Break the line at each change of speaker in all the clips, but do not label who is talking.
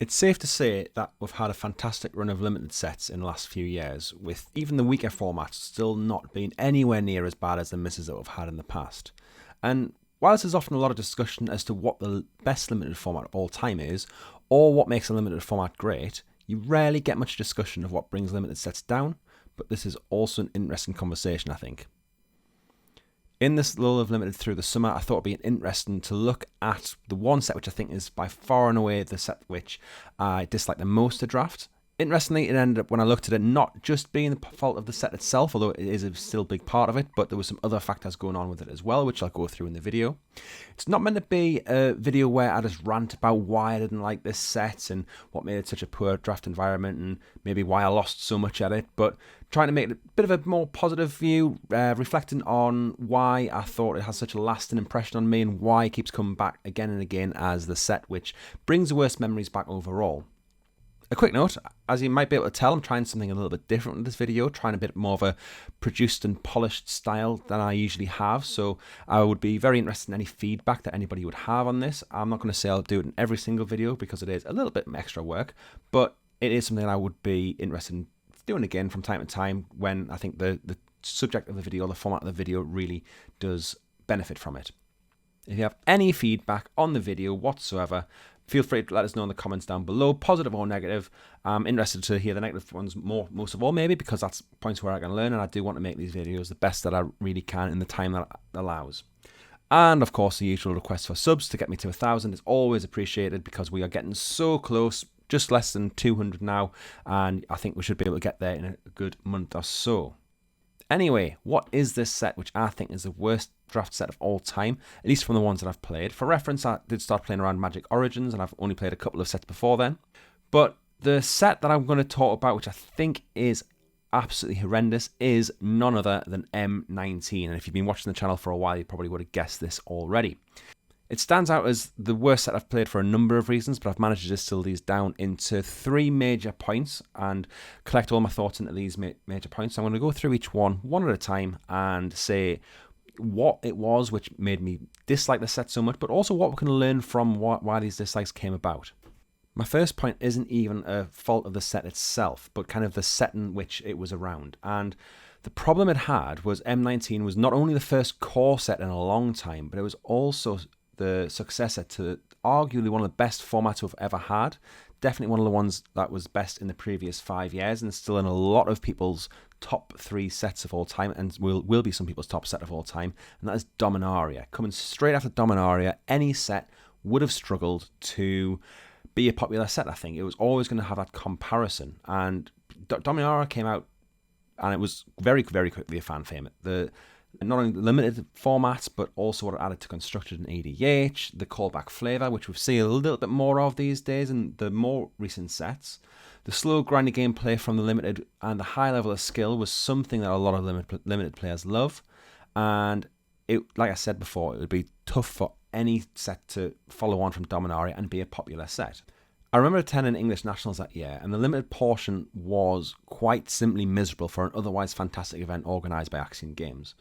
It's safe to say that we've had a fantastic run of limited sets in the last few years, with even the weaker formats still not being anywhere near as bad as the misses that we've had in the past. And whilst there's often a lot of discussion as to what the best limited format of all time is, or what makes a limited format great, you rarely get much discussion of what brings limited sets down, but this is also an interesting conversation, I think. In this lull of limited through the summer, I thought it'd be interesting to look at the one set which I think is by far and away the set which I dislike the most to draft. Interestingly, it ended up, when I looked at it, not just being the fault of the set itself, although it is still a big part of it, but there were some other factors going on with it as well, which I'll go through in the video. It's not meant to be a video where I just rant about why I didn't like this set and what made it such a poor draft environment and maybe why I lost so much at it, but trying to make it a bit of a more positive view, reflecting on why I thought it has such a lasting impression on me and why it keeps coming back again and again as the set which brings the worst memories back overall. A quick note, as you might be able to tell, I'm trying something a little bit different in this video, trying a bit more of a produced and polished style than I usually have, so I would be very interested in any feedback that anybody would have on this. I'm not going to say I'll do it in every single video because it is a little bit extra work, but it is something I would be interested in doing again from time to time when I think the subject of the video, the format of the video really does benefit from it. If you have any feedback on the video whatsoever, feel free to let us know in the comments down below, positive or negative. I'm interested to hear the negative ones most of all, maybe, because that's points where I can learn, and I do want to make these videos the best that I really can in the time that allows. And of course, the usual request for subs to get me to 1,000 is always appreciated because we are getting so close, just less than 200 now, and I think we should be able to get there in a good month or so. Anyway, what is this set which I think is the worst draft set of all time, at least from the ones that I've played? For reference, I did start playing around Magic Origins and I've only played a couple of sets before then. But the set that I'm going to talk about, which I think is absolutely horrendous, is none other than M19. And if you've been watching the channel for a while, you probably would have guessed this already. It stands out as the worst set I've played for a number of reasons, but I've managed to distill these down into 3 major points and collect all my thoughts into these major points. So I'm going to go through each one at a time and say what it was which made me dislike the set so much, but also what we can learn from why these dislikes came about. My first point isn't even a fault of the set itself, but kind of the setting which it was around. And the problem it had was M19 was not only the first core set in a long time, but it was also the successor to arguably one of the best formats we've ever had. Definitely one of the ones that was best in the previous 5 years and still in a lot of people's top 3 sets of all time, and will be some people's top set of all time, and that is Dominaria. Coming straight after Dominaria, any set would have struggled to be a popular set, I think. It was always going to have that comparison, and Dominaria came out and it was very, very quickly a fan favourite. Not only the limited formats, but also what it added to Constructed and EDH, the callback flavour, which we've seen a little bit more of these days in the more recent sets. The slow, grindy gameplay from the limited and the high level of skill was something that a lot of limited players love. And it, like I said before, it would be tough for any set to follow on from Dominaria and be a popular set. I remember attending English Nationals that year, and the limited portion was quite simply miserable for an otherwise fantastic event organised by Axiom Games.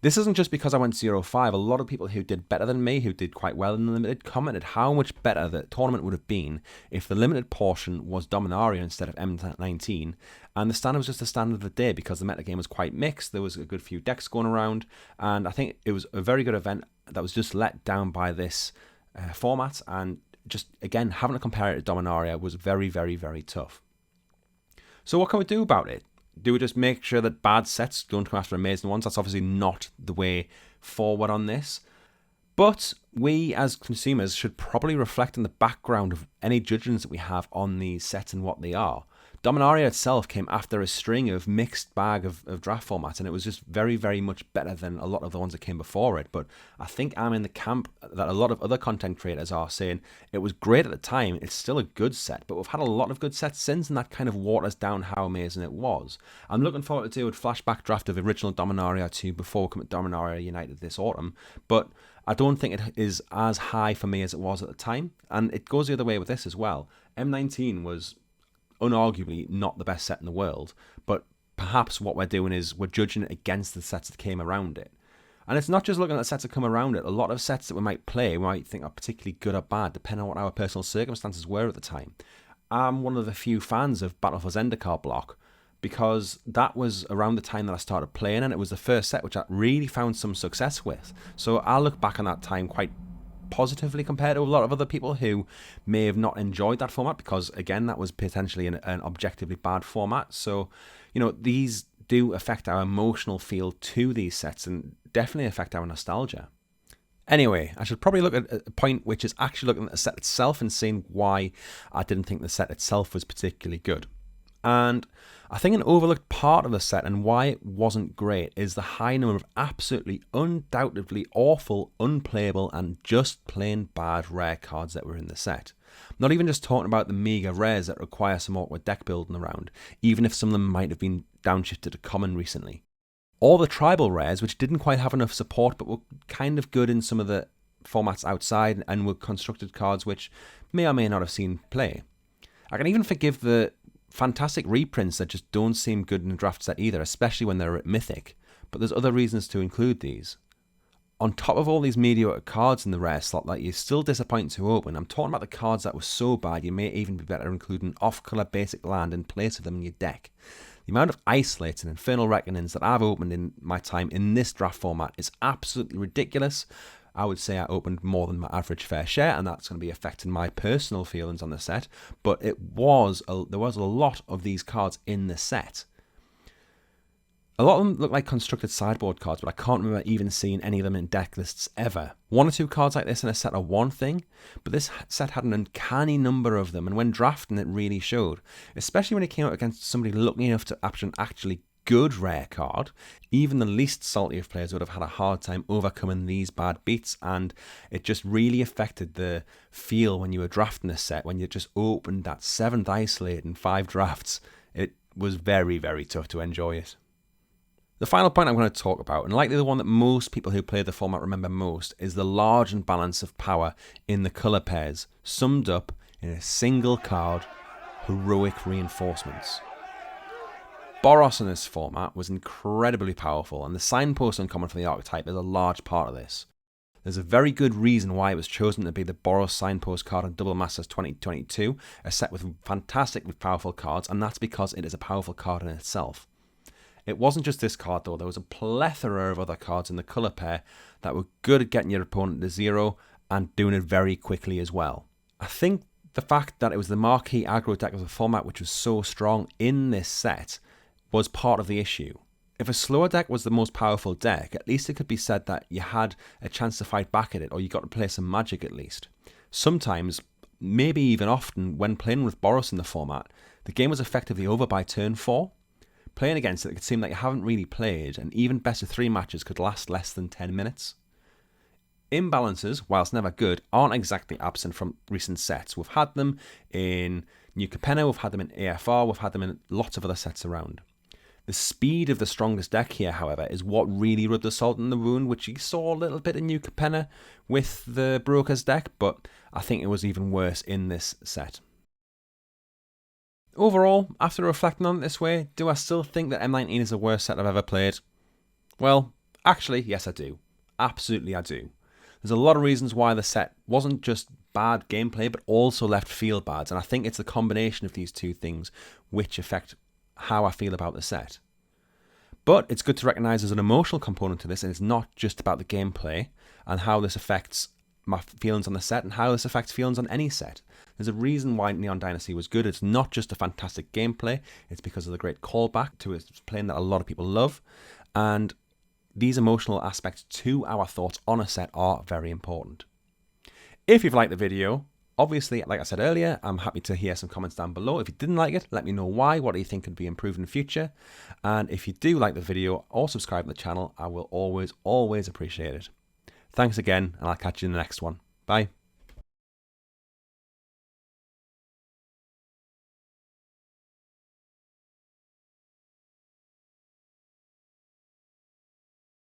This isn't just because I went 0-5. A lot of people who did better than me, who did quite well in the limited, commented how much better the tournament would have been if the limited portion was Dominaria instead of M19, and the standard was just the standard of the day because the metagame was quite mixed. There was a good few decks going around, and I think it was a very good event that was just let down by this format, and just, again, having to compare it to Dominaria was very, very, very tough. So what can we do about it? Do we just make sure that bad sets don't come after amazing ones? That's obviously not the way forward on this. But we, as consumers, should probably reflect on the background of any judgments that we have on these sets and what they are. Dominaria itself came after a string of mixed bag of draft formats, and it was just very, very much better than a lot of the ones that came before it. But I think I'm in the camp that a lot of other content creators are saying it was great at the time, it's still a good set, but we've had a lot of good sets since, and that kind of waters down how amazing it was. I'm looking forward to do a flashback draft of the original Dominaria 2 before we come to Dominaria United this autumn, but I don't think it is as high for me as it was at the time, and it goes the other way with this as well. M19 was unarguably not the best set in the world, but perhaps what we're doing is we're judging it against the sets that came around it. And it's not just looking at the sets that come around it. A lot of sets that we might play, we might think are particularly good or bad, depending on what our personal circumstances were at the time. I'm one of the few fans of Battle for Zendikar block, because that was around the time that I started playing, and it was the first set which I really found some success with. So I look back on that time quite positively compared to a lot of other people who may have not enjoyed that format, because again, that was potentially an objectively bad format. So, you know, these do affect our emotional feel to these sets and definitely affect our nostalgia. Anyway, I should probably look at a point which is actually looking at the set itself and seeing why I didn't think the set itself was particularly good. And I think an overlooked part of the set and why it wasn't great is the high number of absolutely, undoubtedly awful, unplayable, and just plain bad rare cards that were in the set. I'm not even just talking about the meager rares that require some awkward deck building around, even if some of them might have been downshifted to common recently. Or the tribal rares, which didn't quite have enough support but were kind of good in some of the formats outside and were constructed cards which may or may not have seen play. I can even forgive the fantastic reprints that just don't seem good in a draft set either, especially when they're at Mythic, but there's other reasons to include these. On top of all these mediocre cards in the rare slot that you're still disappointed to open, I'm talking about the cards that were so bad you may even be better including off-colour basic land in place of them in your deck. The amount of Isolates and Infernal Reckonings that I've opened in my time in this draft format is absolutely ridiculous. I would say I opened more than my average fair share, and that's going to be affecting my personal feelings on the set, but there was a lot of these cards in the set. A lot of them look like constructed sideboard cards, but I can't remember even seeing any of them in deck lists ever. One or two cards like this in a set are one thing, but this set had an uncanny number of them, and when drafting it really showed, especially when it came out against somebody lucky enough to actually good rare card. Even the least salty of players would have had a hard time overcoming these bad beats, and it just really affected the feel when you were drafting this set. When you just opened that 7th Isolate in 5 drafts, it was very, very tough to enjoy it. The final point I'm going to talk about, and likely the one that most people who play the format remember most, is the large imbalance of power in the colour pairs, summed up in a single card, Heroic Reinforcements. Boros in this format was incredibly powerful, and the signpost uncommon for the archetype is a large part of this. There's a very good reason why it was chosen to be the Boros signpost card in Double Masters 2022, a set with fantastically powerful cards, and that's because it is a powerful card in itself. It wasn't just this card though, there was a plethora of other cards in the colour pair that were good at getting your opponent to 0 and doing it very quickly as well. I think the fact that it was the marquee aggro deck of the format which was so strong in this set was part of the issue. If a slower deck was the most powerful deck, at least it could be said that you had a chance to fight back at it, or you got to play some magic at least. Sometimes, maybe even often, when playing with Boros in the format, the game was effectively over by turn 4. Playing against it could seem like you haven't really played, and even best of 3 matches could last less than 10 minutes. Imbalances, whilst never good, aren't exactly absent from recent sets. We've had them in New Capenna, we've had them in AFR, we've had them in lots of other sets around. The speed of the strongest deck here, however, is what really rubbed the salt in the wound, which you saw a little bit in New Capenna with the Broker's deck, but I think it was even worse in this set. Overall, after reflecting on it this way, do I still think that M19 is the worst set I've ever played? Well, actually, yes I do. Absolutely I do. There's a lot of reasons why the set wasn't just bad gameplay, but also left field bads, and I think it's the combination of these two things which affect how I feel about the set. But it's good to recognise there's an emotional component to this, and it's not just about the gameplay and how this affects my feelings on the set and how this affects feelings on any set. There's a reason why Neon Dynasty was good. It's not just a fantastic gameplay, it's because of the great callback to a plane that a lot of people love, and these emotional aspects to our thoughts on a set are very important. If you've liked the video, obviously, like I said earlier, I'm happy to hear some comments down below. If you didn't like it, let me know why. What do you think could be improved in the future? And if you do like the video or subscribe to the channel, I will always appreciate it. Thanks again, and I'll catch you in the next one. Bye.